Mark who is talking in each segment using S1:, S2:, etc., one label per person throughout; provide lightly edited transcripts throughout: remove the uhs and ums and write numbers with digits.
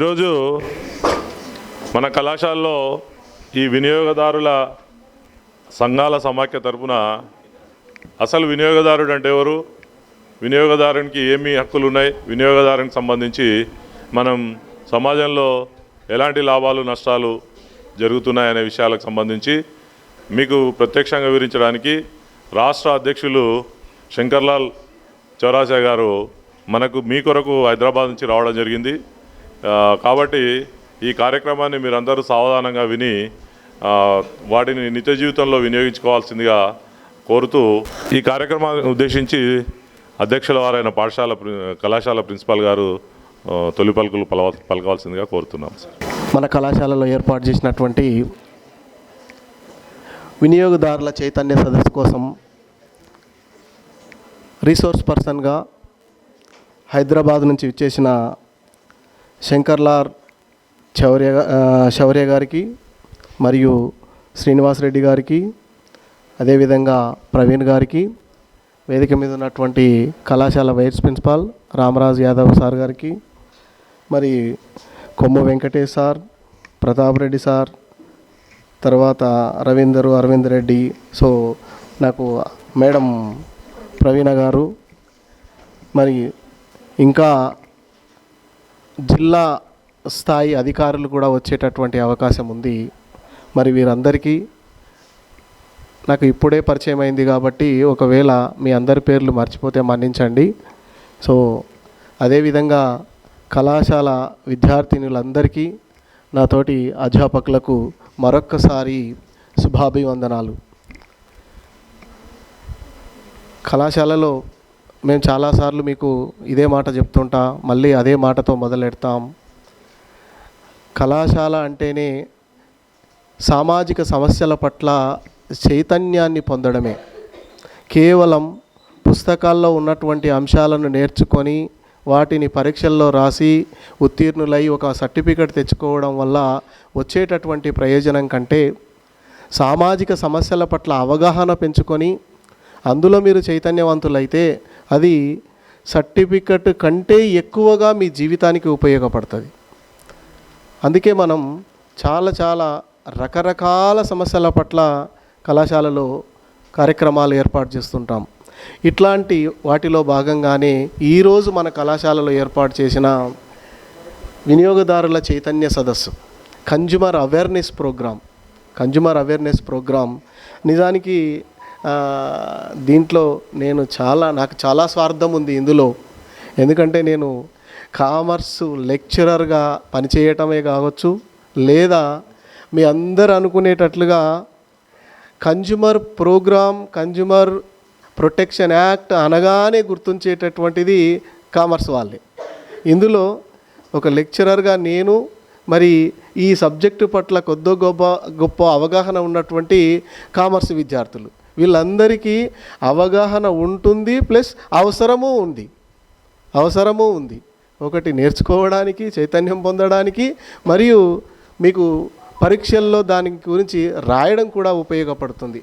S1: ఈరోజు మన కళాశాలలో ఈ వినియోగదారుల సంఘాల సమాఖ్య తరపున అసలు వినియోగదారుడు అంటే ఎవరు, వినియోగదారునికి ఏమి హక్కులు ఉన్నాయి, వినియోగదారునికి సంబంధించి మనం సమాజంలో ఎలాంటి లాభాలు నష్టాలు జరుగుతున్నాయనే విషయాలకు సంబంధించి మీకు ప్రత్యక్షంగా వివరించడానికి రాష్ట్ర అధ్యక్షులు శంకర్లాల్ చౌరాసియా గారు మనకు మీ కొరకు హైదరాబాద్ నుంచి రావడం జరిగింది. కాబట్టి ఈ కార్యక్రమాన్ని మీరందరూ సావధానంగా విని వాటిని నిత్య జీవితంలో వినియోగించుకోవాల్సిందిగా కోరుతూ ఈ కార్యక్రమాన్ని ఉద్దేశించి అధ్యక్షుల వారైన కళాశాల ప్రిన్సిపాల్ గారు తొలి పలుకులు పలకవలసిందిగా కోరుతున్నాం.
S2: మన కళాశాలలో ఏర్పాటు చేసినటువంటి వినియోగదారుల చైతన్య సదస్సు కోసం రీసోర్స్ పర్సన్గా హైదరాబాద్ నుంచి విచ్చేసిన శంకర్లాల్ చౌర్య గారికి మరియు శ్రీనివాస్ రెడ్డి గారికి, అదేవిధంగా ప్రవీణ్ గారికి, వేదిక మీద ఉన్నటువంటి కళాశాల vice principal Ramaraj Yadav sir గారికి, మరి కొమ్ము వెంకటేష్ సార్, ప్రతాప్ రెడ్డి సార్, తర్వాత అరవింద్ రెడ్డి, సో నాకు మేడం ప్రవీణ గారు, మరి ఇంకా జిల్లా స్థాయి అధికారులు కూడా వచ్చేటటువంటి అవకాశం ఉంది. మరి వీరందరికీ నాకు ఇప్పుడే పరిచయం అయింది కాబట్టి ఒకవేళ మీ అందరి పేర్లు మర్చిపోతే మన్నించండి. సో అదేవిధంగా కళాశాల విద్యార్థినులందరికీ, నాతోటి అధ్యాపకులకు మరొక్కసారి శుభాభివందనాలు. కళాశాలలో మేము చాలాసార్లు మీకు ఇదే మాట చెప్తుంటా, మళ్ళీ అదే మాటతో మొదలెడతాం. కళాశాల అంటేనే సామాజిక సమస్యల పట్ల చైతన్యాన్ని పొందడమే. కేవలం పుస్తకాల్లో ఉన్నటువంటి అంశాలను నేర్చుకొని వాటిని పరీక్షల్లో రాసి ఉత్తీర్ణులై ఒక సర్టిఫికెట్ తెచ్చుకోవడం వల్ల వచ్చేటటువంటి ప్రయోజనం కంటే సామాజిక సమస్యల పట్ల అవగాహన పెంచుకొని అందులో మీరు చైతన్యవంతులైతే అది సర్టిఫికెట్ కంటే ఎక్కువగా మీ జీవితానికి ఉపయోగపడుతుంది. అందుకే మనం చాలా రకరకాల సమస్యల పట్ల కళాశాలలో కార్యక్రమాలు ఏర్పాటు చేస్తుంటాం. ఇట్లాంటి వాటిలో భాగంగానే ఈరోజు మన కళాశాలలో ఏర్పాటు చేసిన వినియోగదారుల చైతన్య సదస్సు కన్జ్యూమర్ అవేర్నెస్ ప్రోగ్రామ్ నిజానికి దీంట్లో నాకు చాలా స్వార్థం ఉంది ఇందులో. ఎందుకంటే నేను కామర్సు లెక్చరర్గా పనిచేయటమే కావచ్చు, లేదా మీ అందరు అనుకునేటట్లుగా కన్జ్యూమర్ ప్రొటెక్షన్ యాక్ట్ అనగానే గుర్తుంచేటటువంటిది కామర్స్ వాళ్ళే. ఇందులో ఒక లెక్చరర్గా నేను, మరి ఈ సబ్జెక్టు పట్ల గొప్ప అవగాహన ఉన్నటువంటి కామర్స్ విద్యార్థులు, వీళ్ళందరికీ అవగాహన ఉంటుంది, ప్లస్ అవసరము ఉంది. ఒకటి నేర్చుకోవడానికి, చైతన్యం పొందడానికి, మరియు మీకు పరీక్షల్లో దాని గురించి రాయడం కూడా ఉపయోగపడుతుంది.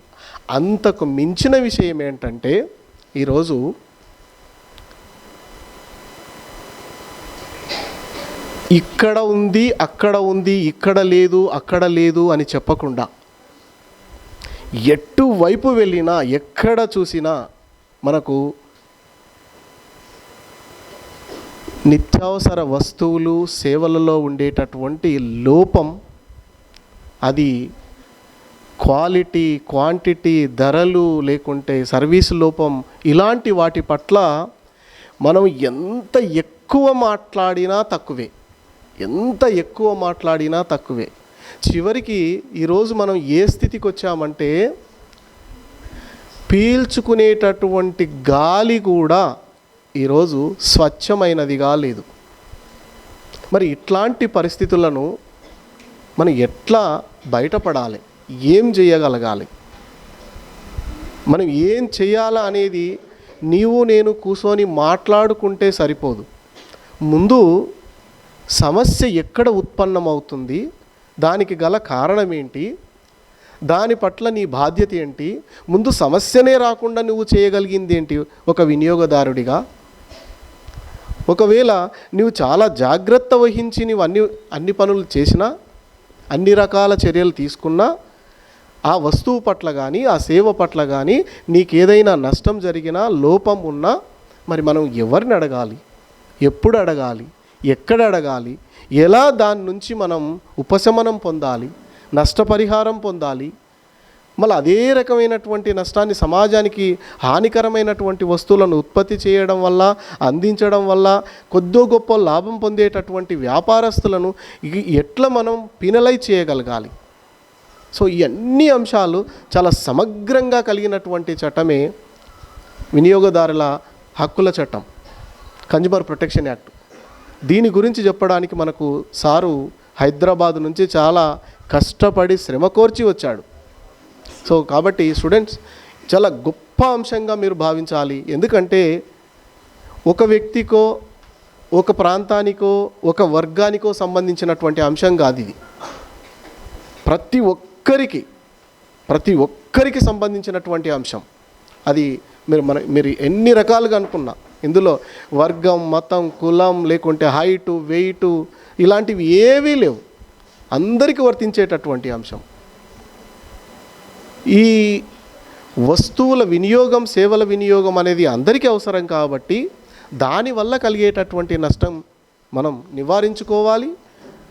S2: అంతకు మించిన విషయం ఏంటంటే ఈరోజు ఇక్కడ ఉంది, అక్కడ ఉంది, ఇక్కడ లేదు అని చెప్పకుండా ఎటువైపు వెళ్ళినా, ఎక్కడ చూసినా మనకు నిత్యావసర వస్తువులు, సేవలలో ఉండేటటువంటి లోపం, అది క్వాలిటీ, క్వాంటిటీ, ధరలు, లేకుంటే సర్వీసు లోపం, ఇలాంటి వాటి పట్ల మనం ఎంత ఎక్కువ మాట్లాడినా తక్కువే. చివరికి ఈరోజు మనం ఏ స్థితికి వచ్చామంటే పీల్చుకునేటటువంటి గాలి కూడా ఈరోజు స్వచ్ఛమైనదిగా లేదు. మరి ఇట్లాంటి పరిస్థితులను మనం ఎట్లా బయటపడాలి, ఏం చేయగలగాలి, మనం ఏం చేయాలా అనేది నీవు నేను కూర్చొని మాట్లాడుకుంటే సరిపోదు. ముందు సమస్య ఎక్కడ ఉత్పన్నమవుతుంది, దానికి గల కారణం ఏంటి, దాని పట్ల నీ బాధ్యత ఏంటి, ముందు సమస్యనే రాకుండా నువ్వు చేయగలిగింది ఏంటి ఒక వినియోగదారుడిగా. ఒకవేళ నువ్వు చాలా జాగ్రత్త వహించి నువ్వు అన్ని పనులు చేసినా, అన్ని రకాల చర్యలు తీసుకున్నా, ఆ వస్తువు పట్ల కానీ ఆ సేవ పట్ల కానీ నీకేదైనా నష్టం జరిగినా, లోపం ఉన్నా, మరి మనం ఎవరిని అడగాలి, ఎప్పుడు అడగాలి, ఎక్కడ అడగాలి, ఎలా దాని నుంచి మనం ఉపశమనం పొందాలి, నష్టపరిహారం పొందాలి, మళ్ళీ అదే రకమైనటువంటి నష్టాన్ని సమాజానికి హానికరమైనటువంటి వస్తువులను ఉత్పత్తి చేయడం వల్ల, అందించడం వల్ల కొద్దో గొప్ప లాభం పొందేటటువంటి వ్యాపారస్తులను ఎట్లా మనం పినలైజ్ చేయగలగాలి. సో ఈ అన్ని అంశాలు చాలా సమగ్రంగా కలిగినటువంటి చట్టమే వినియోగదారుల హక్కుల చట్టం, కన్జ్యూమర్ ప్రొటెక్షన్ యాక్ట్. దీని గురించి చెప్పడానికి మనకు సారు హైదరాబాద్ నుంచి చాలా కష్టపడి శ్రమ కోర్చి వచ్చాడు. సో కాబట్టి స్టూడెంట్స్ చాలా గొప్ప అంశంగా మీరు భావించాలి. ఎందుకంటే ఒక వ్యక్తికో, ఒక ప్రాంతానికో, ఒక వర్గానికో సంబంధించినటువంటి అంశం కాదు ఇది. ప్రతి ఒక్కరికి సంబంధించినటువంటి అంశం. అది మీరు ఎన్ని రకాలుగా అనుకున్నా, ఇందులో వర్గం, మతం, కులం, లేకుంటే హైటు, వెయిటు ఇలాంటివి ఏవీ లేవు. అందరికీ వర్తించేటటువంటి అంశం. ఈ వస్తువుల వినియోగం, సేవల వినియోగం అనేది అందరికీ అవసరం కాబట్టి దానివల్ల కలిగేటటువంటి నష్టం మనం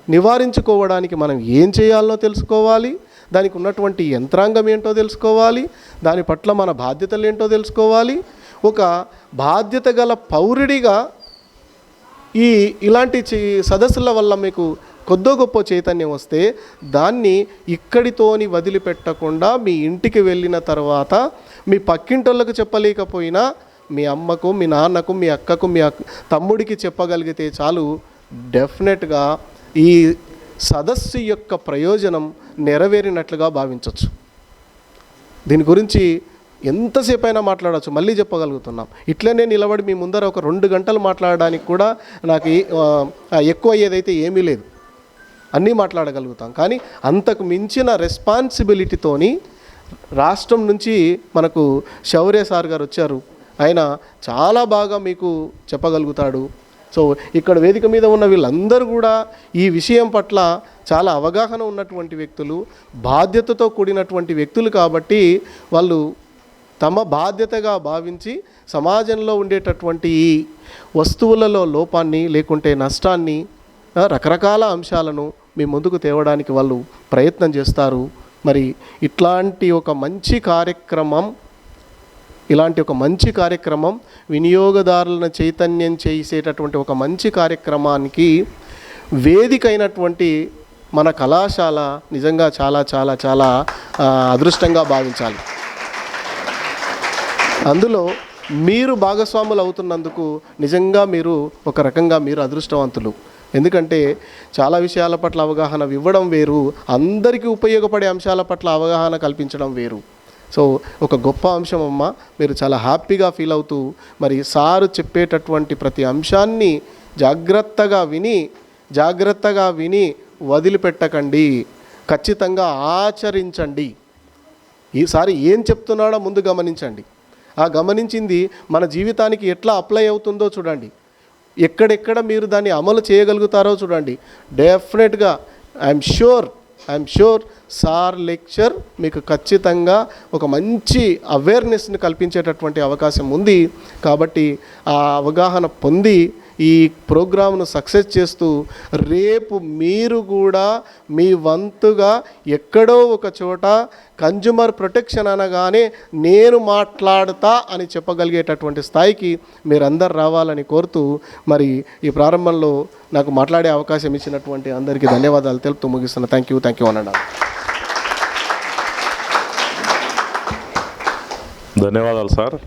S2: నివారించుకోవడానికి మనం ఏం చేయాలో తెలుసుకోవాలి, దానికి ఉన్నటువంటి యంత్రాంగం ఏంటో తెలుసుకోవాలి, దాని పట్ల మన బాధ్యతలు ఏంటో తెలుసుకోవాలి. ఒక బాధ్యత గల పౌరుడిగా ఇలాంటి సదస్సుల వల్ల మీకు కొద్దో గొప్ప చైతన్యం వస్తే దాన్ని ఇక్కడితోని వదిలిపెట్టకుండా మీ ఇంటికి వెళ్ళిన తర్వాత మీ పక్కింటోళ్ళకు చెప్పలేకపోయినా మీ అమ్మకు, మీ నాన్నకు, మీ అక్కకు, మీ తమ్ముడికి చెప్పగలిగితే చాలు. డెఫినెట్గా ఈ సదస్సు యొక్క ప్రయోజనం నెరవేరినట్లుగా భావించవచ్చు. దీని గురించి ఎంతసేపు అయినా మాట్లాడవచ్చు, మళ్ళీ చెప్పగలుగుతున్నాం. ఇట్లనే నిలబడి మీ ముందర ఒక 2 గంటలు మాట్లాడడానికి కూడా నాకు ఎక్కువ అయ్యేదైతే ఏమీ లేదు, అన్నీ మాట్లాడగలుగుతాం. కానీ అంతకు మించిన రెస్పాన్సిబిలిటీతోని రాష్ట్రం నుంచి మనకు శౌర్య సార్ గారు వచ్చారు. ఆయన చాలా బాగా మీకు చెప్పగలుగుతాడు. సో ఇక్కడ వేదిక మీద ఉన్న వీళ్ళందరూ కూడా ఈ విషయం పట్ల చాలా అవగాహన ఉన్నటువంటి వ్యక్తులు, బాధ్యతతో కూడినటువంటి వ్యక్తులు. కాబట్టి వాళ్ళు తమ బాధ్యతగా భావించి సమాజంలో ఉండేటటువంటి ఈ వస్తువులలో లోపాన్ని, లేకుంటే నష్టాన్ని, రకరకాల అంశాలను మీ ముందుకు తేవడానికి వాళ్ళు ప్రయత్నం చేస్తారు. మరి ఇట్లాంటి ఒక మంచి కార్యక్రమం వినియోగదారులను చైతన్యం చేసేటటువంటి ఒక మంచి కార్యక్రమానికి వేదిక అయినటువంటి మన కళాశాల నిజంగా చాలా చాలా చాలా అదృష్టంగా భావించాలి. అందులో మీరు భాగస్వాములు అవుతున్నందుకు నిజంగా ఒక రకంగా మీరు అదృష్టవంతులు. ఎందుకంటే చాలా విషయాల పట్ల అవగాహన ఇవ్వడం వేరు, అందరికీ ఉపయోగపడే అంశాల పట్ల అవగాహన కల్పించడం వేరు. సో ఒక గొప్ప అంశం అమ్మ. మీరు చాలా హ్యాపీగా ఫీల్ అవుతూ మరి సారు చెప్పేటటువంటి ప్రతి అంశాన్ని జాగ్రత్తగా విని వదిలిపెట్టకండి, ఖచ్చితంగా ఆచరించండి. ఈసారి ఏం చెప్తున్నాడో ముందు గమనించండి. ఆ గమనించింది మన జీవితానికి ఎట్లా అప్లై అవుతుందో చూడండి. ఎక్కడెక్కడ మీరు దాన్ని అమలు చేయగలుగుతారో చూడండి. డెఫినెట్గా ఐఎమ్ షూర్ సార్ లెక్చర్ మీకు ఖచ్చితంగా ఒక మంచి అవేర్నెస్ని కల్పించేటటువంటి అవకాశం ఉంది. కాబట్టి ఆ అవగాహన పొంది ఈ ప్రోగ్రామ్ను సక్సెస్ చేస్తూ రేపు మీరు కూడా మీ వంతుగా ఎక్కడో ఒక చోట కన్జ్యూమర్ ప్రొటెక్షన్ అనగానే నేను మాట్లాడతా అని చెప్పగలిగేటటువంటి స్థాయికి మీరందరూ రావాలని కోరుతూ మరి ఈ ప్రారంభంలో నాకు మాట్లాడే అవకాశం ఇచ్చినటువంటి అందరికీ ధన్యవాదాలు తెలుపుతూ ముగిస్తున్నా. థ్యాంక్ యూ అన్నాడు.
S1: ధన్యవాదాలు సార్.